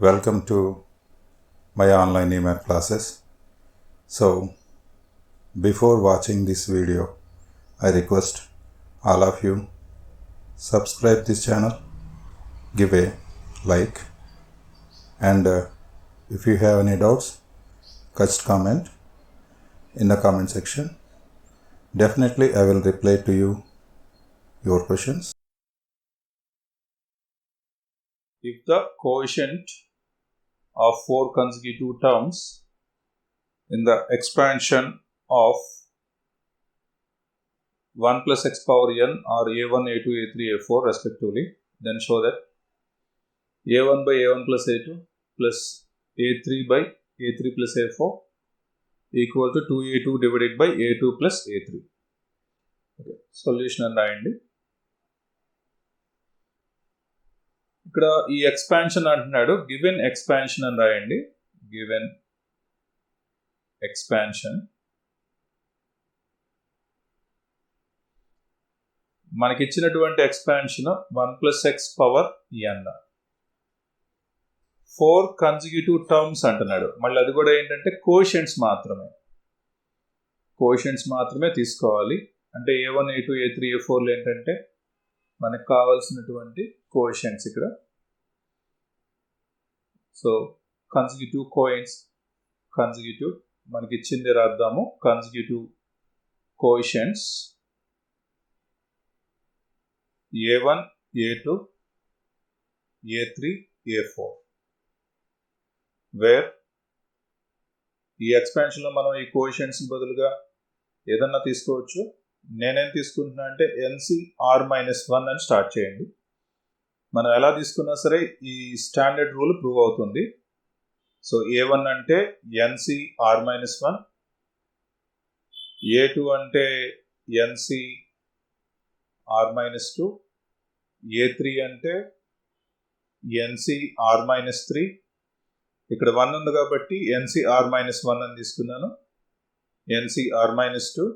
Welcome to my online email classes. So, before watching this video, I request all of you subscribe this channel, give a like, and if you have any doubts, just comment in the comment section. Definitely I will reply to you your questions. If the quotient of 4 consecutive terms in the expansion of 1 plus x power n are a1, a2, a3, a4 respectively, then show that a1 by a1 plus a2 plus a3 by a3 plus a4 equal to 2a2 divided by a2 plus a3. Okay. Solution అని రాయండి. ఇక్కడ ఈ expansion అంటున్నాడు, given expansion అని రాయండి. Given expansion మనకి ఇచ్చినటువంటి expansion 1 plus X power ఎన్ 4 consecutive terms అంటున్నాడు. మళ్ళీ అది కూడా ఏంటంటే కోషెంట్స్ మాత్రమే తీసుకోవాలి. అంటే a1, a2, a3, a4 ఏంటంటే మనకు కావాల్సినటువంటి కోషెంట్స్ ఇక్కడ. సో కన్సిక్యూటివ్ మనకి ఇచ్చింది రాద్దాము. Consecutive కోషెంట్స్ a1, a2, a3, a4 wear ఈ ఎక్స్పాన్షన్లో మనం ఈ కోషెంట్స్ బదులుగా ఏదన్నా తీసుకోవచ్చు. నేనేం తీసుకుంటున్నా అంటే NCR-1 అని స్టార్ట్ చేయండి. మనం ఎలా తీసుకున్నా సరే ఈ స్టాండర్డ్ రూల్ ప్రూవ్ అవుతుంది. సో a1 అంటే NCR-1, a2 అంటే NCR-2, a3 అంటే NCR-3. ఇక్కడ 1 ఉంది కాబట్టి NCR-1 అని తీసుకున్నాను. NCR-2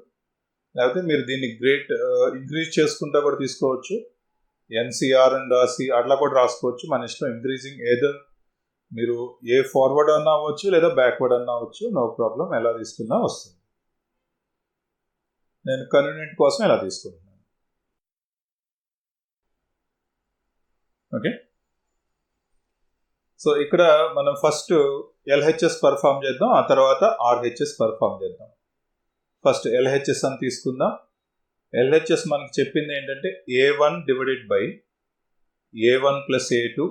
లేకపోతే మీరు దీన్ని ఇంక్రీజ్ చేసుకుంటా కూడా తీసుకోవచ్చు. NCR అని రాసి అట్లా కూడా రాసుకోవచ్చు, మన ఇష్టం. ఇంక్రీజింగ్ ఏదర్ మీరు ఏ ఫార్వర్డ్ అన్నా అవ్వచ్చు లేదా బ్యాక్వర్డ్ అన్నా అవ్వచ్చు, నో ప్రాబ్లం. ఎలా తీసుకున్నా వస్తుంది. నేను కన్వీనియంట్ కోసం ఎలా తీసుకుంటున్నాను. ఓకే. సో ఇక్కడ మనం ఫస్ట్ LHS పర్ఫామ్ చేద్దాం, ఆ తర్వాత RHS పర్ఫామ్ చేద్దాం. ఫస్ట్ LHS అని తీసుకుందాం. LHS మనకి చెప్పింది ఏంటంటే a1 divided by a1 plus a2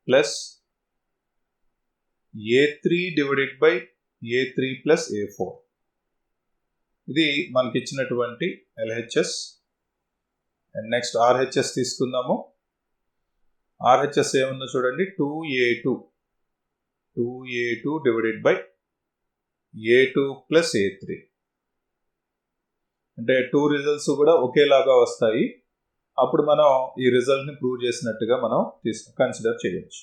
plus a3 divided by a3 plus a4. ఇది మనకి ఇచ్చినటువంటి LHS. అండ్ నెక్స్ట్ RHS తీసుకుందాము. RHS ఏముందో చూడండి. 2a2 divided by a2 plus a3. అంటే 2 రిజల్ట్స్ కూడా ఒకేలాగా వస్తాయి. అప్పుడు మనం ఈ రిజల్ట్ని ప్రూవ్ చేసినట్టుగా మనం కన్సిడర్ చేయొచ్చు.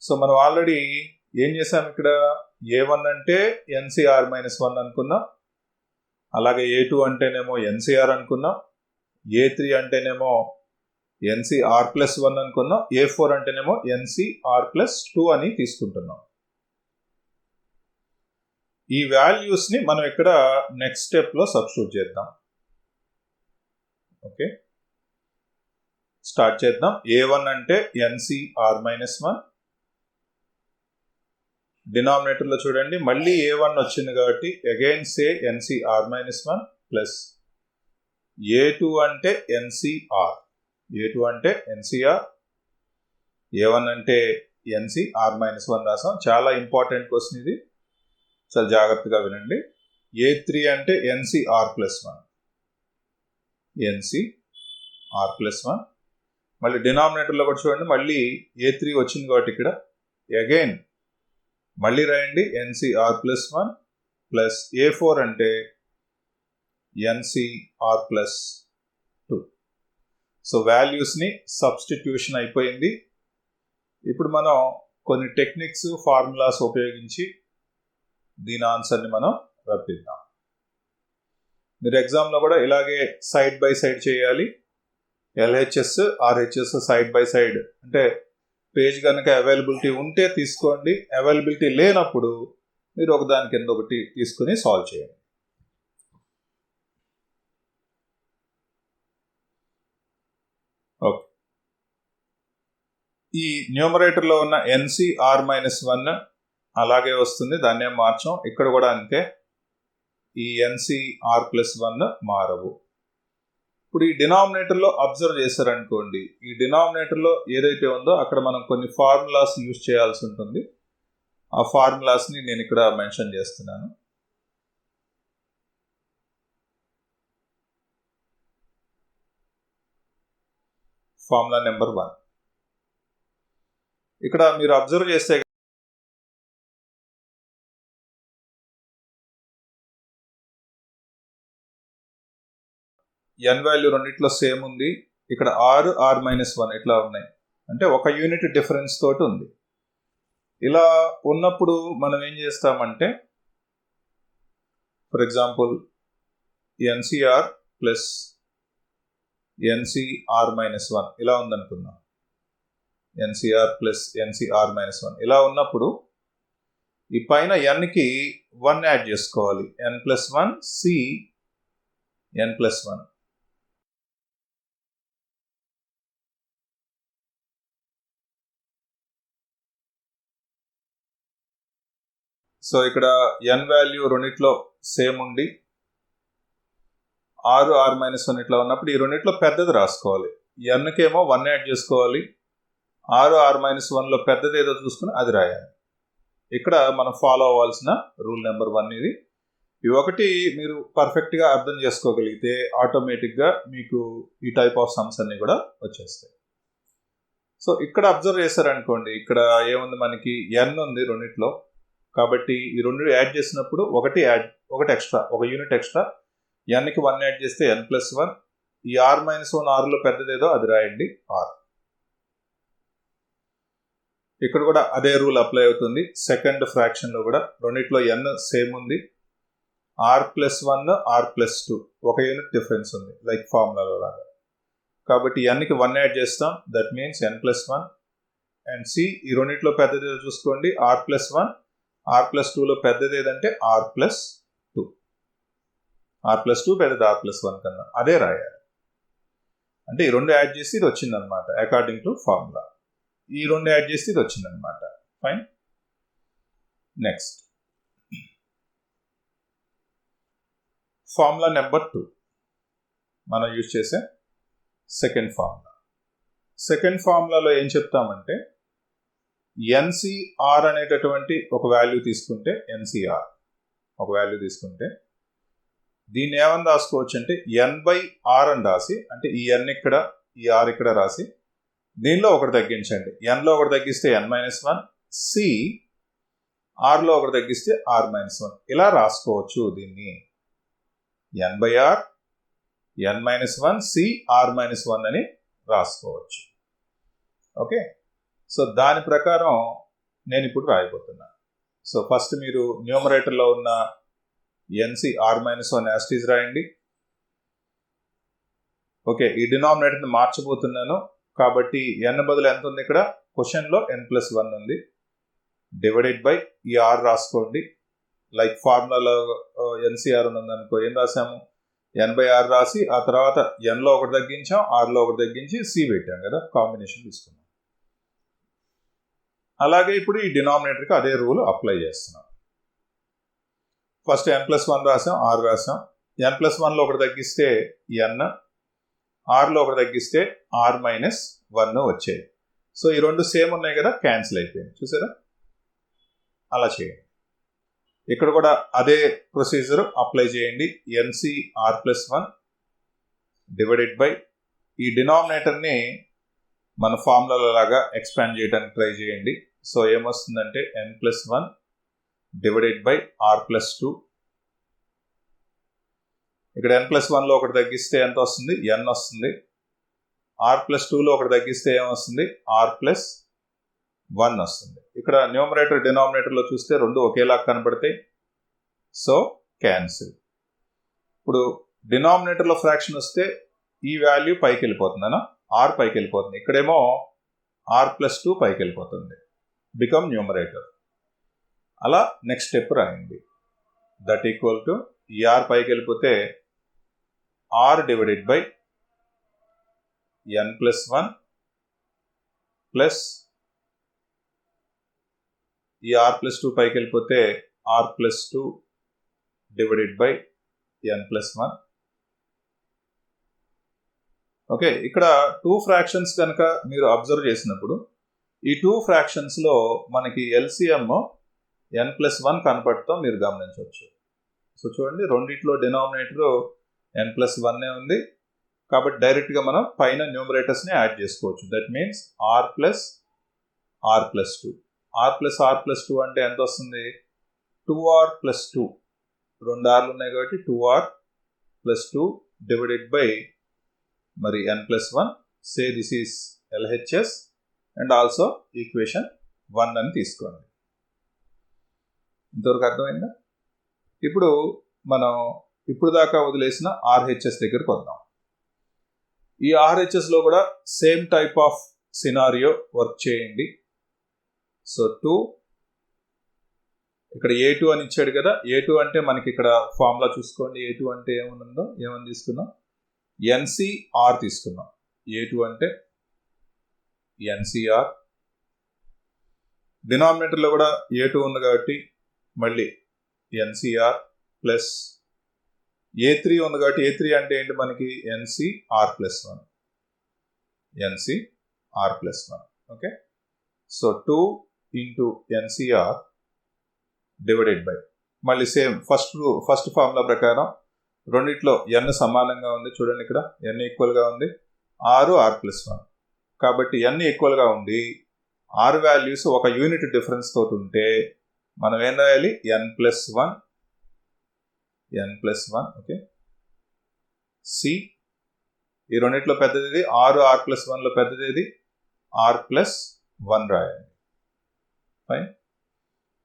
సో మనం ఆల్రెడీ ఏం చేసాం ఇక్కడ, a1 అంటే NCR-1 అనుకున్నాం, అలాగే a2 అంటేనేమో NCR అనుకున్నాం, a3 అంటేనేమో NCR+1 అనుకున్నాం, a4 అంటేనేమో NCR+2 అని తీసుకుంటున్నాం. ఈ వాల్యూస్ని మనం ఇక్కడ నెక్స్ట్ స్టెప్లో సబ్స్టిట్యూట్ చేద్దాం. ఓకే, స్టార్ట్ చేద్దాం. a1 అంటే NCR-1, డినామినేటర్లో చూడండి మళ్ళీ a1 వచ్చింది కాబట్టి అగైన్ సే NCR-1 ప్లస్ a2 అంటే NCR, a1 అంటే NCR-1 రాసాం. చాలా ఇంపార్టెంట్ క్వశ్చన్ ఇది, చాలా జాగ్రత్తగా వినండి. a3 అంటే NCR+1, మళ్ళీ డినామినేటర్లో కూడా చూడండి మళ్ళీ a3 వచ్చింది కాబట్టి ఇక్కడ అగైన్ మళ్ళీ రాయండి NCR+1 ప్లస్ a4 అంటే NCR+2. సో వాల్యూస్ని సబ్స్టిట్యూషన్ అయిపోయింది. ఇప్పుడు మనం కొన్ని టెక్నిక్స్, ఫార్ములాస్ ఉపయోగించి దీని ఆన్సర్ని మనం రప్పిద్దాం. మీరు ఎగ్జామ్లో కూడా ఇలాగే సైడ్ బై సైడ్ చేయాలి. LHS, RHS side by side, అంటే పేజ్ కనుక అవైలబిలిటీ ఉంటే తీసుకోండి, అవైలబిలిటీ లేనప్పుడు మీరు ఒకదాని కింద ఒకటి తీసుకుని సాల్వ్ చేయండి. ఓకే, ఈ న్యూమరేటర్లో ఉన్న NCR-1 అలాగే వస్తుంది, దాన్ని ఏం మార్చాం. ఇక్కడ కూడా అంతే, ఈ NCR+1 మారవు. ఇప్పుడు ఈ డినామినేటర్లో అబ్జర్వ్ చేశారనుకోండి, ఈ డినామినేటర్లో ఏదైతే ఉందో అక్కడ మనం కొన్ని ఫార్ములాస్ యూజ్ చేయాల్సి ఉంటుంది. ఆ ఫార్ములాస్ని నేను ఇక్కడ మెన్షన్ చేస్తున్నాను. ఫార్ములా నెంబర్ 1 ఇక్కడ మీరు అబ్జర్వ్ చేస్తే n వాల్యూ రెండిట్లో సేమ్ ఉంది. ఇక్కడ R-1 ఇట్లా ఉన్నాయి, అంటే ఒక యూనిట్ డిఫరెన్స్ తోటి ఉంది. ఇలా ఉన్నప్పుడు మనం ఏం చేస్తామంటే, for example NCR plus NCR-1 ఇలా ఉందనుకుందాం. NCR ప్లస్ NCR-1 ఇలా ఉన్నప్పుడు ఈ పైన nకి 1 యాడ్ చేసుకోవాలి. n+1 C n+1. సో ఇక్కడ n వాల్యూ రెండిట్లో సేమ్ ఉండి R-1 ఇట్లా ఉన్నప్పుడు ఈ రెండిట్లో పెద్దది రాసుకోవాలి. nకేమో 1 యాడ్ చేసుకోవాలి, R-1లో పెద్దది ఏదో చూసుకుని అది రాయాలి. ఇక్కడ మనం ఫాలో అవ్వాల్సిన రూల్ నెంబర్ 1 ఇది. ఈ ఒకటి మీరు పర్ఫెక్ట్గా అర్థం చేసుకోగలిగితే ఆటోమేటిక్గా మీకు ఈ టైప్ ఆఫ్ సమ్స్ అన్ని కూడా వచ్చేస్తాయి. సో ఇక్కడ అబ్జర్వ్ చేశారనుకోండి, ఇక్కడ ఏముంది, మనకి n ఉంది రెండిట్లో, కాబట్టి ఈ రెండు యాడ్ చేసినప్పుడు ఒకటి ఎక్స్ట్రా, ఒక యూనిట్ ఎక్స్ట్రా. nకి 1 యాడ్ చేస్తే n+1. ఈ R-1 Rలో పెద్దదేదో అది రాయండి, R. ఇక్కడ కూడా అదే రూల్ అప్లై అవుతుంది. సెకండ్ ఫ్రాక్షన్లో కూడా రెండిట్లో n సేమ్ ఉంది, R+1 R+2 ఒక యూనిట్ డిఫరెన్స్ ఉంది, లైక్ ఫార్ములాలో లాగా. కాబట్టి nకి 1 యాడ్ చేస్తాం, that means n+1. And C ఈ రెండిట్లో పెద్దదేదో చూసుకోండి, R+1. R+2లో పెద్దది ఏదంటే R+2. R+2 పెద్దది R+1 కన్నా, అదే రాయాలి. అంటే ఈ రెండు యాడ్ చేసి ఇది వచ్చిందనమాట, అకార్డింగ్ టు ఫార్ములా. ఈ రెండు యాడ్ చేసి ఇది వచ్చిందనమాట. ఫైన్. నెక్స్ట్ ఫార్ములా నెంబర్ 2 మనం యూజ్ చేసే సెకండ్ ఫార్ములా. సెకండ్ ఫార్ములాలో ఏం చెప్తామంటే, NCR అనేటటువంటి ఒక వాల్యూ తీసుకుంటే, NCR ఒక వాల్యూ తీసుకుంటే దీన్ని ఏమని రాసుకోవచ్చు అంటే n/r అని రాసి, అంటే ఈ n ఇక్కడ, ఈ r ఇక్కడ రాసి దీనిలో ఒకటి తగ్గించండి. nలో ఒకటి తగ్గిస్తే n-1, C rలో ఒకటి తగ్గిస్తే r-1 ఇలా రాసుకోవచ్చు. దీన్ని n/r n-1 C r-1 అని రాసుకోవచ్చు. ఓకే, సో దాని ప్రకారం నేను ఇప్పుడు రాయబోతున్నాను. సో ఫస్ట్ మీరు న్యూమరేటర్లో ఉన్న NCR-1 యాస్టీజ్ రాయండి. ఓకే, ఈ డినామినేటర్ని మార్చబోతున్నాను కాబట్టి n బదులు ఎంత ఉంది ఇక్కడ, క్వశ్చన్లో n+1 ఉంది, డివైడెడ్ బై ఈ r రాసుకోండి. లైక్ ఫార్ములాలో NCR ఉందనుకో, ఏం రాసాము, n/r రాసి ఆ తర్వాత nలో ఒకటి తగ్గించాం, rలో ఒకటి తగ్గించి C పెట్టాం కదా, కాంబినేషన్ తీసుకున్నాం. అలాగే ఇప్పుడు ఈ డినామినేటర్కి అదే రూల్ అప్లై చేస్తున్నాం. ఫస్ట్ n+1 రాసాం, r రాసాం. n+1లో ఒకటి తగ్గిస్తే n, rలో ఒకటి తగ్గిస్తే r-1 వచ్చాయి. సో ఈ రెండు సేమ్ ఉన్నాయి కదా, క్యాన్సిల్ అయిపోయింది. చూసారా, అలా చేయండి. ఇక్కడ కూడా అదే ప్రొసీజర్ అప్లై చేయండి. NCR+1 డివైడెడ్ బై ఈ డినామినేటర్ని మన ఫార్ములా లాగా ఎక్స్పాండ్ చేయడానికి ట్రై చేయండి. సో ఏమొస్తుందంటే n+1 డివైడెడ్ బై r+2. ఇక్కడ n+1లో ఒకటి తగ్గిస్తే ఎంత వస్తుంది, n వస్తుంది. r+2లో ఒకటి తగ్గిస్తే ఏమొస్తుంది, r+1 వస్తుంది. ఇక్కడ న్యూమరేటర్ డినామినేటర్లో చూస్తే రెండు ఒకేలా కనబడతాయి. So cancel. ఇప్పుడు డినామినేటర్లో ఫ్రాక్షన్ వస్తే ఈ వాల్యూ పైకి వెళ్ళిపోతుందనా, r పైకి వెళ్ళిపోతుంది. ఇక్కడేమో r+2 పైకి వెళ్ళిపోతుంది, బికమ్ న్యూమరేటర్. అలా నెక్స్ట్ స్టెప్ రాయండి. దట్ ఈక్వల్ టు ఈ r పైకి వెళ్ళిపోతే r divided by n+1 plus ఈ r+2 పైకి వెళ్ళిపోతే r+2 divided by n+1. Okay, ఇక్కడ 2 ఫ్రాక్షన్స్ కనుక మీరు అబ్జర్వ్ చేసినప్పుడు ఈ 2 ఫ్రాక్షన్స్లో మనకి LCM n+1 కనపడటం మీరు గమనించవచ్చు. సో చూడండి, రెండిట్లో డినామినేటర్ n+1 ఉంది కాబట్టి డైరెక్ట్గా మనం పైన న్యూమరేటర్స్ని యాడ్ చేసుకోవచ్చు. That means r plus r+2. r plus r+2 అంటే ఎంత వస్తుంది? 2r+2. 2 r'లు ఉన్నాయి కాబట్టి 2r+2 డివైడెడ్ బై మరి n+1. Say this is LHS and also equation 1 అని తీసుకోండి. ఇంతవరకు అర్థమైందా? ఇప్పుడు మనం ఇప్పుడు దాకా వదిలేసిన RHS దగ్గరికి వద్దాం. ఈ RHSలో కూడా same type of scenario work చేయండి. సో 2 ఇక్కడ A2 అని ఇచ్చాడు కదా. A2 అంటే మనకి ఇక్కడ ఫార్ములా చూసుకోండి. A2 అంటే ఏమని తీసుకున్నాం? NCR తీసుకున్నాం. A2 అంటే NCR. డినామినేటర్లో కూడా A2 ఉంది కాబట్టి మళ్ళీ NCR ప్లస్ A3 ఉంది కాబట్టి A3 అంటే ఏంటి మనకి? NCR+1. NCR+1. Okay, so 2 into NCR divided by మళ్ళీ సేమ్ ఫస్ట్ ఫార్ములా ప్రకారం రెండిట్లో n సమానంగా ఉంది. చూడండి, ఇక్కడ n ఈక్వల్గా ఉంది, r+1. కాబట్టి n ఈక్వల్గా ఉండి r వాల్యూస్ ఒక యూనిట్ డిఫరెన్స్ తోటి ఉంటే మనం ఏం రాయాలి? n+1. ఓకే, C ఈ రెండిట్లో పెద్దది r+1లో పెద్దది r+1 రాయాలి. Fine,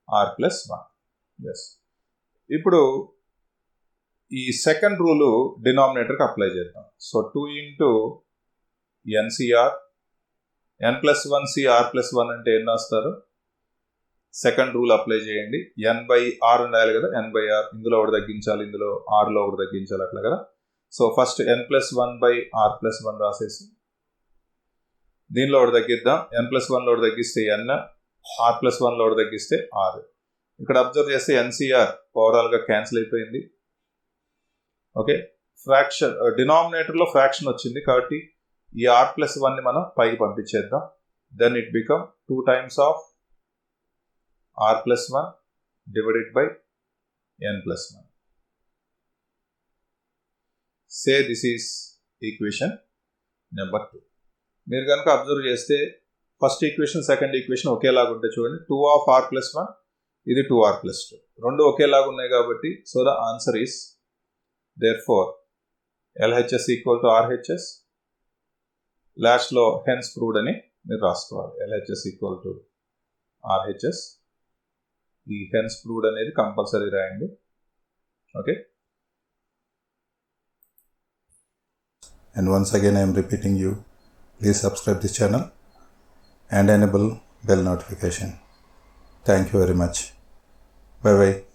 r+1. ఎస్. ఇప్పుడు ఈ సెకండ్ రూలు డినామినేటర్కి అప్లై చేద్దాం. So 2 into NCR, n+1 r+1 అంటే ఎన్ని వస్తారు? సెకండ్ రూల్ అప్లై చేయండి. n/r ఉండాలి కదా, n/r. ఇందులో ఒకటి తగ్గించాలి, ఇందులో rలో ఒకటి తగ్గించాలి, అట్లా కదా. సో ఫస్ట్ n+1/r+1 రాసేసి దీనిలో ఒకటి తగ్గిద్దాం. n+1లో ఒకటి తగ్గిస్తే n, r+1లో ఒకటి తగ్గిస్తే r. ఇక్కడ అబ్జర్వ్ చేస్తే NCR ఓవరాల్గా క్యాన్సిల్ అయిపోయింది. ఓకే, ఫ్రాక్షన్ డినామినేటర్లో ఫ్రాక్షన్ వచ్చింది కాబట్టి ఈ r+1ని మనం పైకి పంపించేద్దాం. Then it become 2 times of r+1 divided by n+1. Say this is equation number 2. మీరు కనుక అబ్జర్వ్ చేస్తే ఫస్ట్ ఈక్వేషన్ సెకండ్ ఈక్వేషన్ ఒకేలాగా ఉంటాయి. చూడండి, 2 of r+1, ఇది 2r+2. రెండు ఒకేలాగా ఉన్నాయి కాబట్టి so the answer is therefore LHS equal to RHS. లాస్ట్లో హెన్స్ ప్రూవ్డ్ అని మీరు రాసుకోవాలి. LHS equal to RHS. ఈ హెన్స్ ప్రూవ్డ్ అనేది కంపల్సరీ రాయండి. Okay, And once again I am repeating you, please subscribe this channel and enable bell notification. Thank you very much. Bye bye.